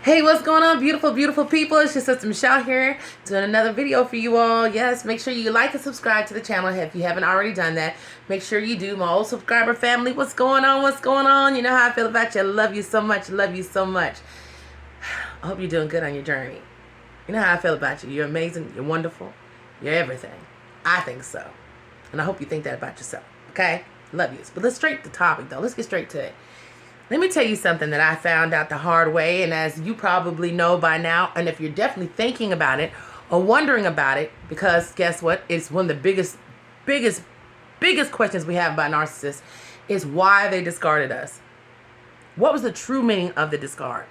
Hey, what's going on, beautiful, beautiful people? It's your sister Michelle here, doing another video for you all. Yes, make sure you like and subscribe to the channel if you haven't already done that. Make sure you do. My old subscriber family, what's going on? What's going on? You know how I feel about you. I love you so much. Love you so much. I hope you're doing good on your journey. You know how I feel about you. You're amazing. You're wonderful. You're everything. I think so. And I hope you think that about yourself. Okay? Love you. But let's straight to the topic, though. Let's get straight to it. Let me tell you something that I found out the hard way, and as you probably know by now, and if you're definitely thinking about it or wondering about it, because guess what? It's one of the biggest questions we have about narcissists is why they discarded us. What was the true meaning of the discard?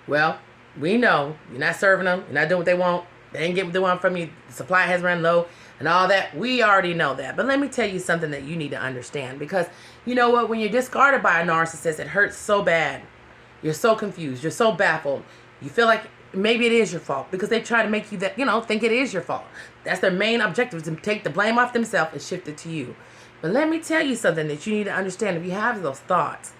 Well, we know you're not serving them, you're not doing what they want, they didn't get what they want from you, the supply has run low, and all that. We already know that. But let me tell you something that you need to understand. Because you know what? When you're discarded by a narcissist, it hurts so bad. You're so confused. You're so baffled. You feel like maybe it is your fault. Because they try to make you think it is your fault. That's their main objective, to take the blame off themselves and shift it to you. But let me tell you something that you need to understand. If you have those thoughts,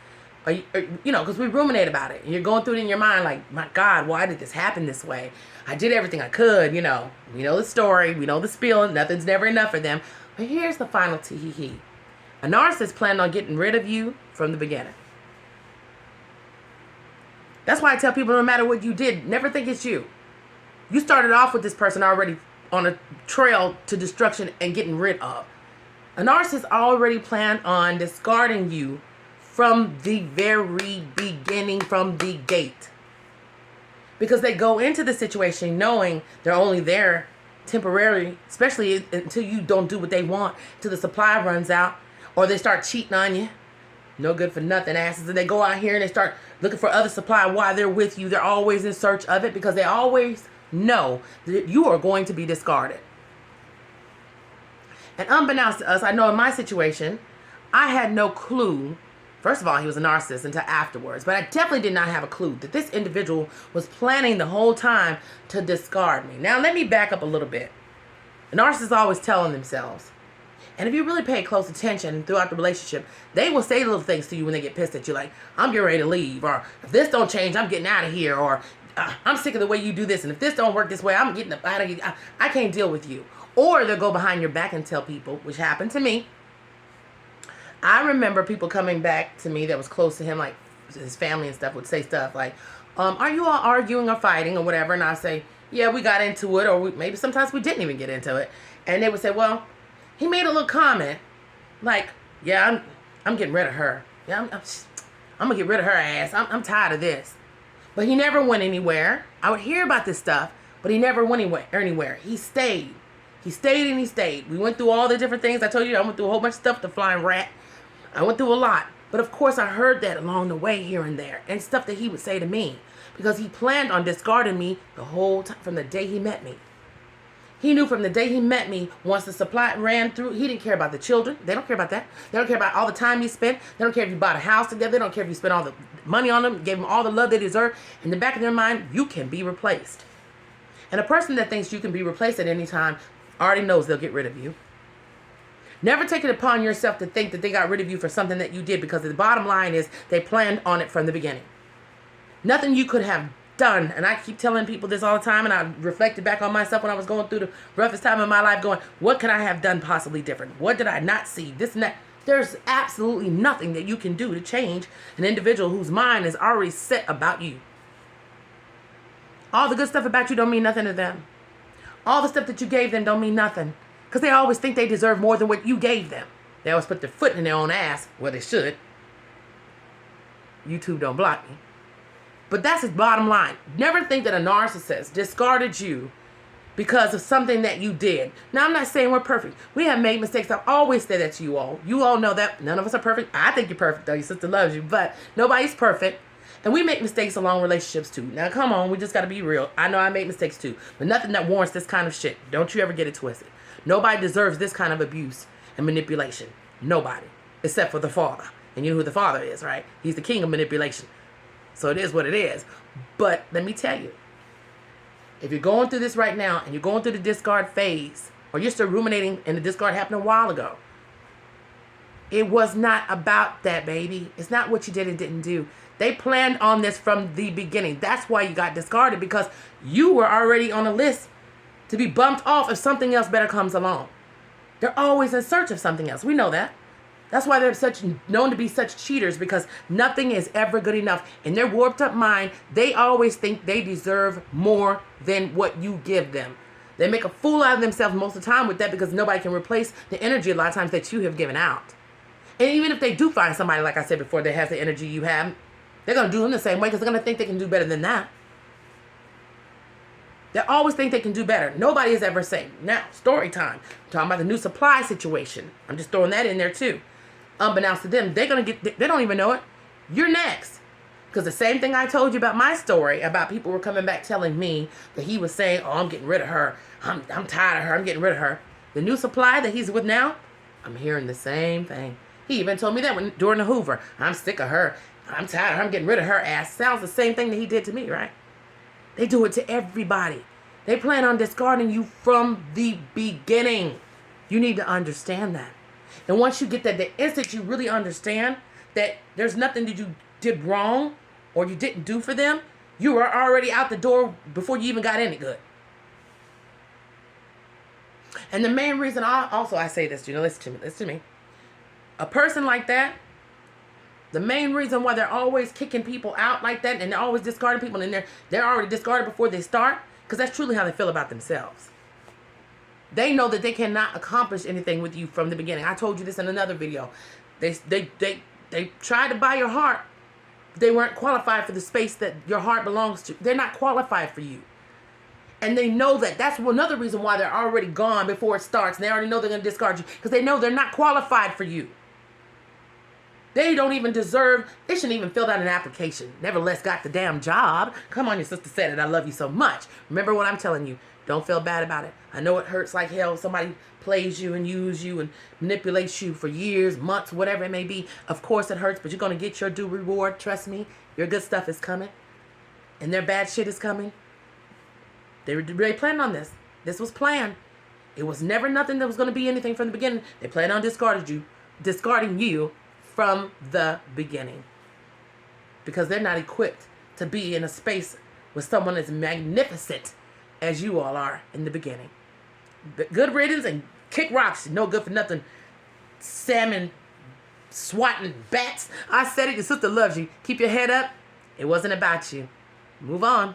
because we ruminate about it. And you're going through it in your mind like, my God, why did this happen this way? I did everything I could, We know the story. We know the spiel. Nothing's never enough for them. But here's the final tee-hee-hee. A narcissist planned on getting rid of you from the beginning. That's why I tell people, no matter what you did, never think it's you. You started off with this person already on a trail to destruction and getting rid of. A narcissist already planned on discarding you from the very beginning, from the gate. Because they go into the situation knowing they're only there temporarily, especially until you don't do what they want, till the supply runs out, or they start cheating on you. No good for nothing asses. And they go out here and they start looking for other supply while they're with you. They're always in search of it because they always know that you are going to be discarded. And unbeknownst to us, I know in my situation, I had no clue. First of all, he was a narcissist until afterwards. But I definitely did not have a clue that this individual was planning the whole time to discard me. Now, let me back up a little bit. The narcissists are always telling themselves. And if you really pay close attention throughout the relationship, they will say little things to you when they get pissed at you. Like, I'm getting ready to leave. Or, if this don't change, I'm getting out of here. Or, I'm sick of the way you do this. And if this don't work this way, I'm getting out of here. I can't deal with you. Or they'll go behind your back and tell people, which happened to me. I remember people coming back to me that was close to him, like his family and stuff, would say stuff like, are you all arguing or fighting or whatever? And I say, yeah, we got into it, or maybe sometimes we didn't even get into it. And they would say, well, he made a little comment like, yeah, I'm getting rid of her. Yeah, I'm going to get rid of her ass. I'm tired of this. But he never went anywhere. I would hear about this stuff, but he never went anywhere. He stayed. He stayed and he stayed. We went through all the different things. I told you I went through a whole bunch of stuff, the flying rat. I went through a lot. But of course I heard that along the way here and there. And stuff that he would say to me. Because he planned on discarding me the whole time from the day he met me. He knew from the day he met me, once the supply ran through, he didn't care about the children. They don't care about that. They don't care about all the time you spent. They don't care if you bought a house together. They don't care if you spent all the money on them, gave them all the love they deserve. In the back of their mind, you can be replaced. And a person that thinks you can be replaced at any time already knows they'll get rid of you. Never take it upon yourself to think that they got rid of you for something that you did, because the bottom line is they planned on it from the beginning. Nothing you could have done, and I keep telling people this all the time, and I reflected back on myself when I was going through the roughest time in my life going, what could I have done possibly different? What did I not see? This and that. There's absolutely nothing that you can do to change an individual whose mind is already set about you. All the good stuff about you don't mean nothing to them. All the stuff that you gave them don't mean nothing. Because they always think they deserve more than what you gave them. They always put their foot in their own ass. Well, they should. YouTube don't block me. But that's his bottom line. Never think that a narcissist discarded you because of something that you did. Now, I'm not saying we're perfect. We have made mistakes. I've always said that to you all. You all know that. None of us are perfect. I think you're perfect, though. Your sister loves you. But nobody's perfect. And we make mistakes along relationships, too. Now, come on. We just got to be real. I know I make mistakes, too. But nothing that warrants this kind of shit. Don't you ever get it twisted. Nobody deserves this kind of abuse and manipulation. Nobody. Except for the father. And you know who the father is, right? He's the king of manipulation. So it is what it is. But let me tell you, if you're going through this right now and you're going through the discard phase, or you're still ruminating and the discard happened a while ago, it was not about that, baby. It's not what you did and didn't do. They planned on this from the beginning. That's why you got discarded, because you were already on a list to be bumped off if something else better comes along. They're always in search of something else. We know that. That's why they're known to be such cheaters, because nothing is ever good enough. In their warped up mind, they always think they deserve more than what you give them. They make a fool out of themselves most of the time with that, because nobody can replace the energy a lot of times that you have given out. And even if they do find somebody, like I said before, that has the energy you have, they're going to do them the same way, because they're going to think they can do better than that. They always think they can do better. Nobody is ever safe. Now, story time. I'm talking about the new supply situation. I'm just throwing that in there too. Unbeknownst to them, they don't even know it. You're next. Because the same thing I told you about my story, about people were coming back telling me that he was saying, oh, I'm getting rid of her. I'm tired of her. I'm getting rid of her. The new supply that he's with now, I'm hearing the same thing. He even told me that during the Hoover. I'm sick of her. I'm tired of her. I'm getting rid of her ass. Sounds the same thing that he did to me, right? They do it to everybody. They plan on discarding you from the beginning. You need to understand that. And once you get that, the instant you really understand that there's nothing that you did wrong or you didn't do for them, you were already out the door before you even got any good. And the main reason I say this, listen to me. A person like that, the main reason why they're always kicking people out like that and they're always discarding people, and they're already discarded before they start, because that's truly how they feel about themselves. They know that they cannot accomplish anything with you from the beginning. I told you this in another video. They tried to buy your heart. They weren't qualified for the space that your heart belongs to. They're not qualified for you. And they know that. That's another reason why they're already gone before it starts. And they already know they're going to discard you, because they know they're not qualified for you. They don't even deserve, they shouldn't even fill out an application. Nevertheless, got the damn job. Come on, your sister said it. I love you so much. Remember what I'm telling you. Don't feel bad about it. I know it hurts like hell. Somebody plays you and uses you and manipulates you for years, months, whatever it may be. Of course it hurts, but you're going to get your due reward. Trust me. Your good stuff is coming. And their bad shit is coming. They planned on this. This was planned. It was never nothing that was going to be anything from the beginning. They planned on discarding you from the beginning, because they're not equipped to be in a space with someone as magnificent as you all are in the beginning. Good riddance and kick rocks. No good for nothing. Salmon swatting bats. I said it. Your sister loves you. Keep your head up. It wasn't about you. Move on.